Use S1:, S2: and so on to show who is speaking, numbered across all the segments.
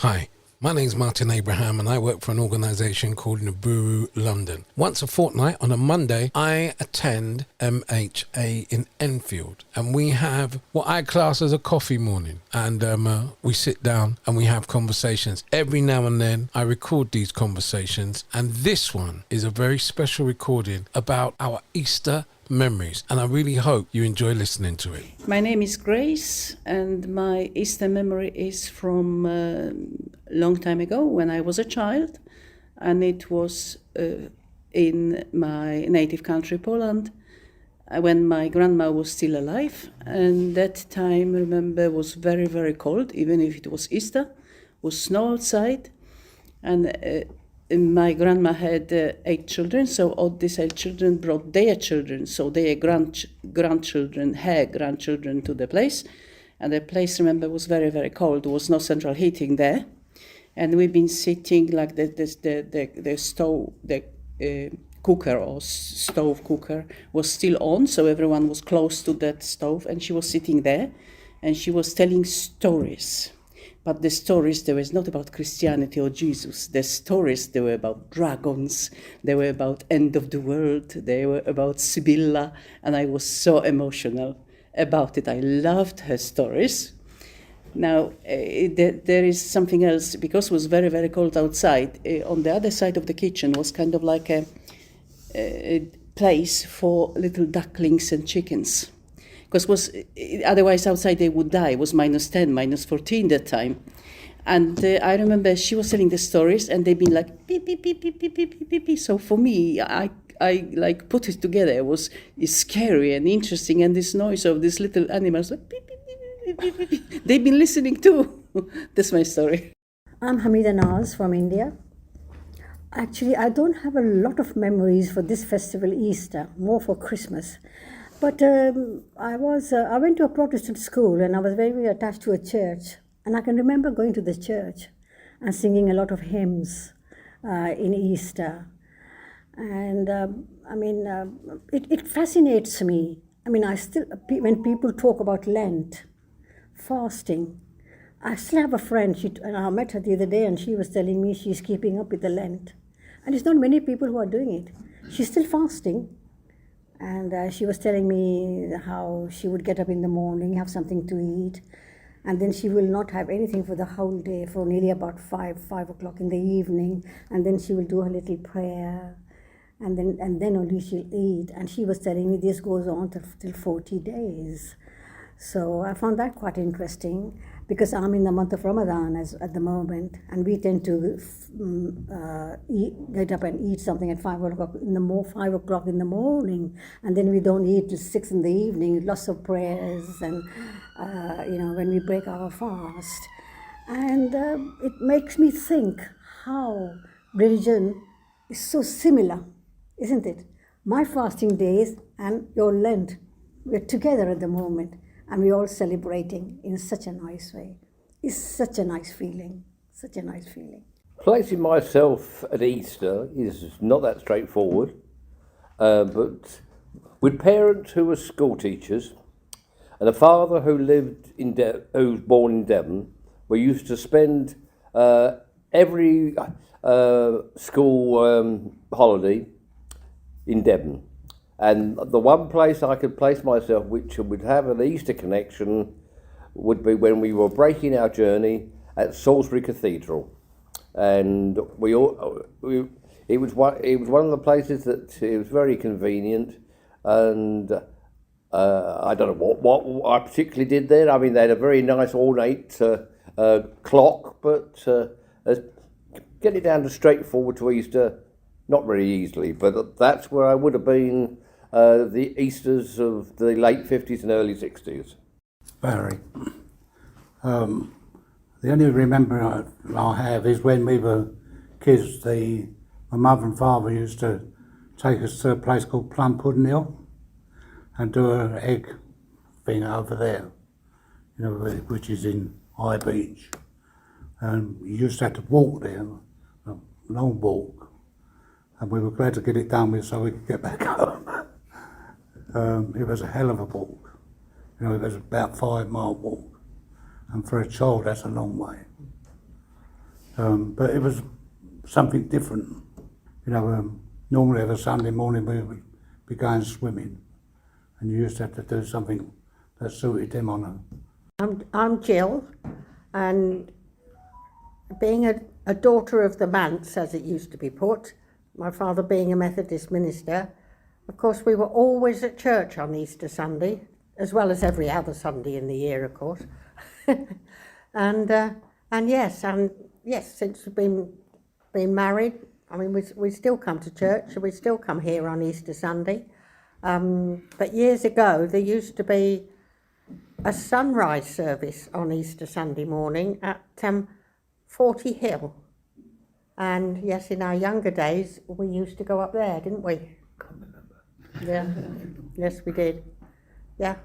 S1: Hi, my name's Martin Abraham and I work for an organisation called Niburu London. Once a fortnight on a Monday, I attend MHA in Enfield and we have what I class as a coffee morning, and we sit down and we have conversations. Every now and then I record these conversations, and this one is a very special recording about our Easter memories, and I really hope you enjoy listening to it.
S2: My name is Grace, and my Easter memory is from a long time ago when I was a child, and it was in my native country, Poland, when my grandma was still alive. And that time, remember, was very, very cold, even if it was Easter, was snow outside, and my grandma had 8 children, so all these 8 children brought their children, so their grandchildren, her grandchildren, to the place. And the place, remember, was very, very cold. There was no central heating there. And we've been sitting like the stove, cooker or stove cooker was still on, so everyone was close to that stove, and she was sitting there, and she was telling stories. But the stories, they were not about Christianity or Jesus. The stories, they were about dragons, they were about end of the world, they were about Sibylla, and I was so emotional about it. I loved her stories. Now, there is something else, because it was very, very cold outside. On the other side of the kitchen was kind of like a place for little ducklings and chickens. Because otherwise outside they would die. It was -10, -14 that time. And I remember she was telling the stories, and they'd been like beep, beep, beep, beep, beep, beep, beep, beep. So for me, I like put it together. It's scary and interesting, and this noise of these little animals like beep, beep, beep, beep, beep, beep. They've been listening too. That's my story.
S3: I'm Hamida Naz from India. Actually, I don't have a lot of memories for this festival, Easter, more for Christmas. But I went to a Protestant school, and I was very, very attached to a church. And I can remember going to the church and singing a lot of hymns in Easter. And it fascinates me. I mean, when people talk about Lent, fasting, I still have a friend, and I met her the other day, and she was telling me she's keeping up with the Lent. And it's not many people who are doing it. She's still fasting. And she was telling me how she would get up in the morning, have something to eat, and then she will not have anything for the whole day, for nearly about 5 o'clock in the evening, and then she will do her little prayer, and then only she'll eat. And she was telling me this goes on till 40 days. So I found that quite interesting, because I'm in the month of Ramadan at the moment, and we tend to get up and eat something at 5 o'clock in the morning, and then we don't eat till 6 in the evening. Lots of prayers, and when we break our fast, and it makes me think how religion is so similar, isn't it? My fasting days and your Lent, we're together at the moment. And we're all celebrating in such a nice way. It's such a nice feeling, such a nice feeling.
S4: Placing myself at Easter is not that straightforward, but with parents who were school teachers and a father who who was born in Devon, we used to spend every school holiday in Devon. And the one place I could place myself which would have an Easter connection would be when we were breaking our journey at Salisbury Cathedral. And it was one of the places that it was very convenient, and I don't know what I particularly did there. I mean, they had a very nice ornate clock, but get it down to straightforward to Easter, not very easily. But that's where I would have been the Easters of the late 50s and early 60s.
S5: Barry. The only remember I have is when we were kids, my mother and father used to take us to a place called Plum Pudding Hill and do an egg thing over there, which is in High Beach. And you used to have to walk there, a long walk, and we were glad to get it done with so we could get back home. It was a hell of a walk. It was about 5 mile walk. And for a child, that's a long way. But it was something different. You know, normally on a Sunday morning we would be going swimming, and you used to have to do something that suited them on it.
S3: I'm Jill, and being a daughter of the manse, as it used to be put, my father being a Methodist minister, of course we were always at church on Easter Sunday, as well as every other Sunday in the year, of course. and yes, since we've been married, I mean, we still come to church, we still come here on Easter Sunday. But years ago, there used to be a sunrise service on Easter Sunday morning at 40 Hill. And yes, in our younger days, we used to go up there, didn't we?
S6: Can't remember.
S3: Yeah, yes, we did. Yeah.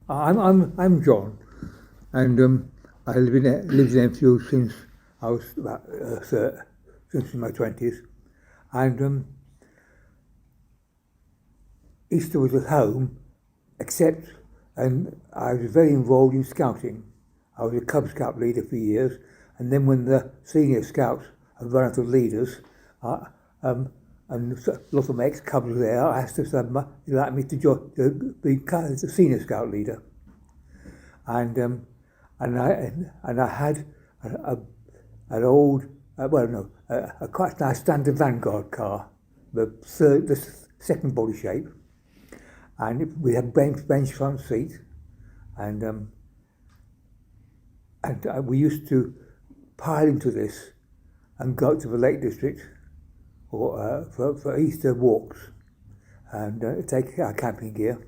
S6: I'm John, and I lived in Enfield since I was about since in my 20s, and Easter was at home, except, and I was very involved in scouting. I was a Cub Scout leader for years, and then when the senior scouts had run out of leaders, and a lot of my ex-Cubs were there, I asked if they'd like me to be the senior scout leader. And I had an old, a quite nice standard Vanguard car, the second body shape, and we had bench front seat, and we used to pile into this and go to the Lake District or for Easter walks, and take our camping gear,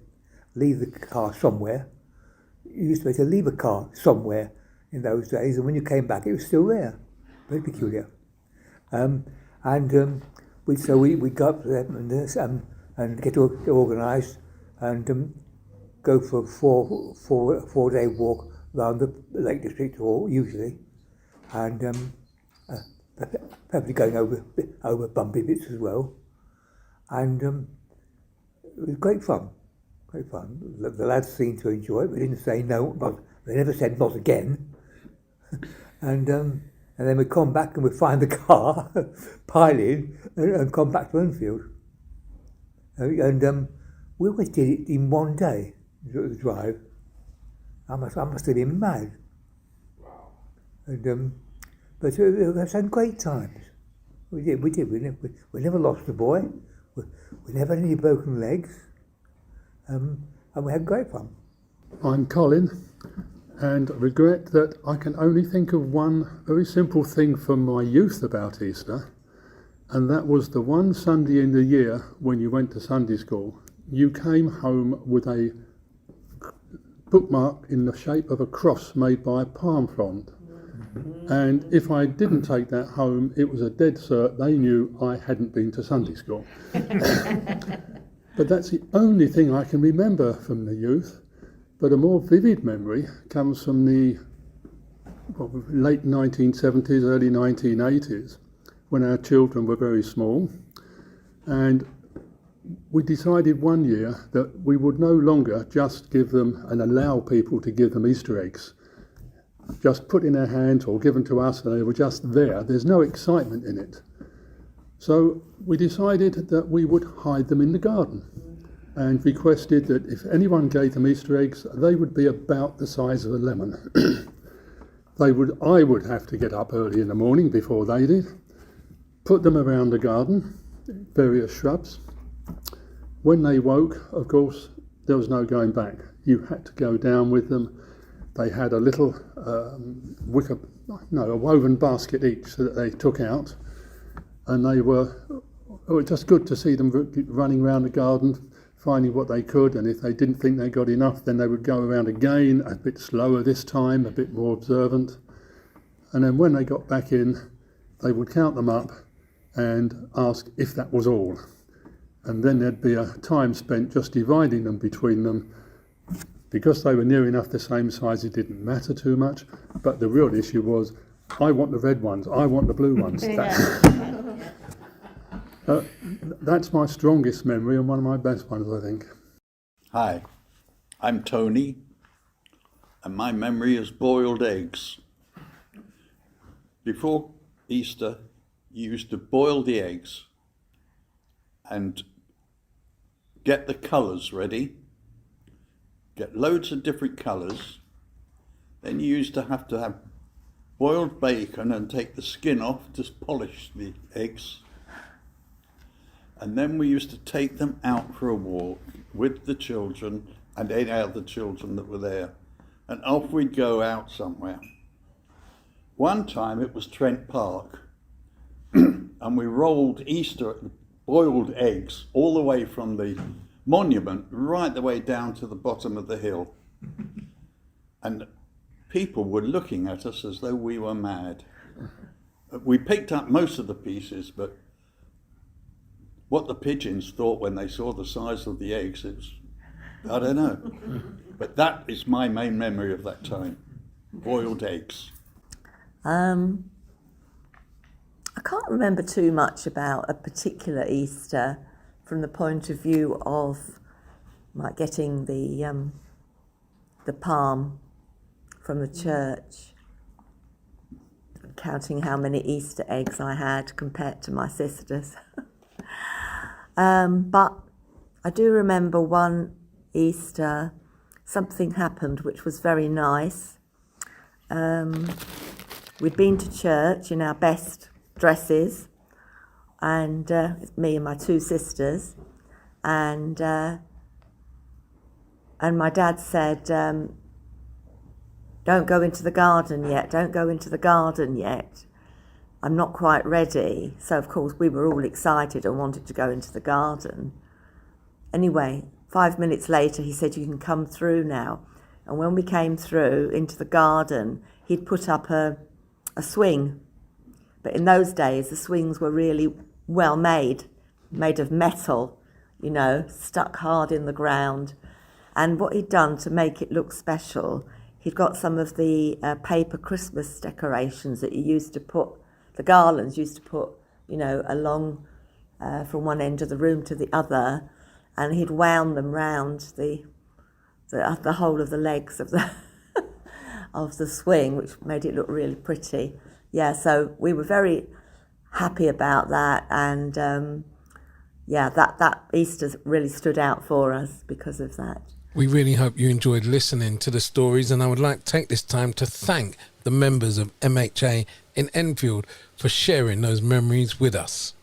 S6: leave the car somewhere. You used to be able to leave a car somewhere in those days, and when you came back, it was still there. Very peculiar. We go up there and get organised and go for a 4-day walk around the Lake District, or usually, and probably going over bumpy bits as well, and it was great fun. Great fun. The lads seemed to enjoy it. They didn't say no, but they never said not again. and then we'd come back and we'd find the car, pile in, and come back to Enfield. And we always did it in one day, the drive. I must have been mad. Wow. And but we had some great times. We did. We never lost a boy. We never had any broken legs. And we had great fun.
S7: I'm Colin, and regret that I can only think of one very simple thing from my youth about Easter, and that was the one Sunday in the year when you went to Sunday school, you came home with a bookmark in the shape of a cross made by a palm frond. And if I didn't take that home, it was a dead cert. They knew I hadn't been to Sunday school. But that's the only thing I can remember from the youth. But a more vivid memory comes from the late 1970s, early 1980s, when our children were very small. And we decided one year that we would no longer just give them and allow people to give them Easter eggs. Just put in their hands or given to us and they were just there. There's no excitement in it. So we decided that we would hide them in the garden and requested that if anyone gave them Easter eggs, they would be about the size of a lemon. I would have to get up early in the morning before they did, put them around the garden, various shrubs. When they woke, of course, there was no going back. You had to go down with them. They had a little a woven basket each that they took out. And it was just good to see them running around the garden, finding what they could, and if they didn't think they got enough, then they would go around again, a bit slower this time, a bit more observant. And then when they got back in, they would count them up and ask if that was all. And then there'd be a time spent just dividing them between them. Because they were near enough the same size, it didn't matter too much, but the real issue was, I want the red ones, I want the blue ones. That's my strongest memory and one of my best ones, I think.
S8: Hi, I'm Tony, and my memory is boiled eggs. Before Easter, you used to boil the eggs and get the colours ready, get loads of different colours. Then you used to have boiled bacon and take the skin off, just polish the eggs. And then we used to take them out for a walk with the children and any other children that were there. And off we'd go out somewhere. One time it was Trent Park, and we rolled Easter boiled eggs all the way from the monument right the way down to the bottom of the hill. And people were looking at us as though we were mad. We picked up most of the pieces, but what the pigeons thought when they saw the size of the eggs, I don't know. But that is my main memory of that time, boiled eggs.
S9: I can't remember too much about a particular Easter from the point of view of like getting the palm from the church, counting how many Easter eggs I had compared to my sisters. But I do remember one Easter, something happened which was very nice. We'd been to church in our best dresses, and me and my two sisters, and my dad said, don't go into the garden yet, don't go into the garden yet. I'm not quite ready. So of course we were all excited and wanted to go into the garden. Anyway, 5 minutes later he said, you can come through now. And when we came through into the garden, he'd put up a swing. But in those days, the swings were really well made of metal, you know, stuck hard in the ground. And what he'd done to make it look special, he'd got some of the paper Christmas decorations that you used to put, the garlands used to put, you know, along from one end of the room to the other, and he'd wound them round the whole of the legs of the of the swing, which made it look really pretty. Yeah, so we were very happy about that, and that Easter really stood out for us because of that.
S1: We really hope you enjoyed listening to the stories, and I would like to take this time to thank the members of MHA in Enfield for sharing those memories with us.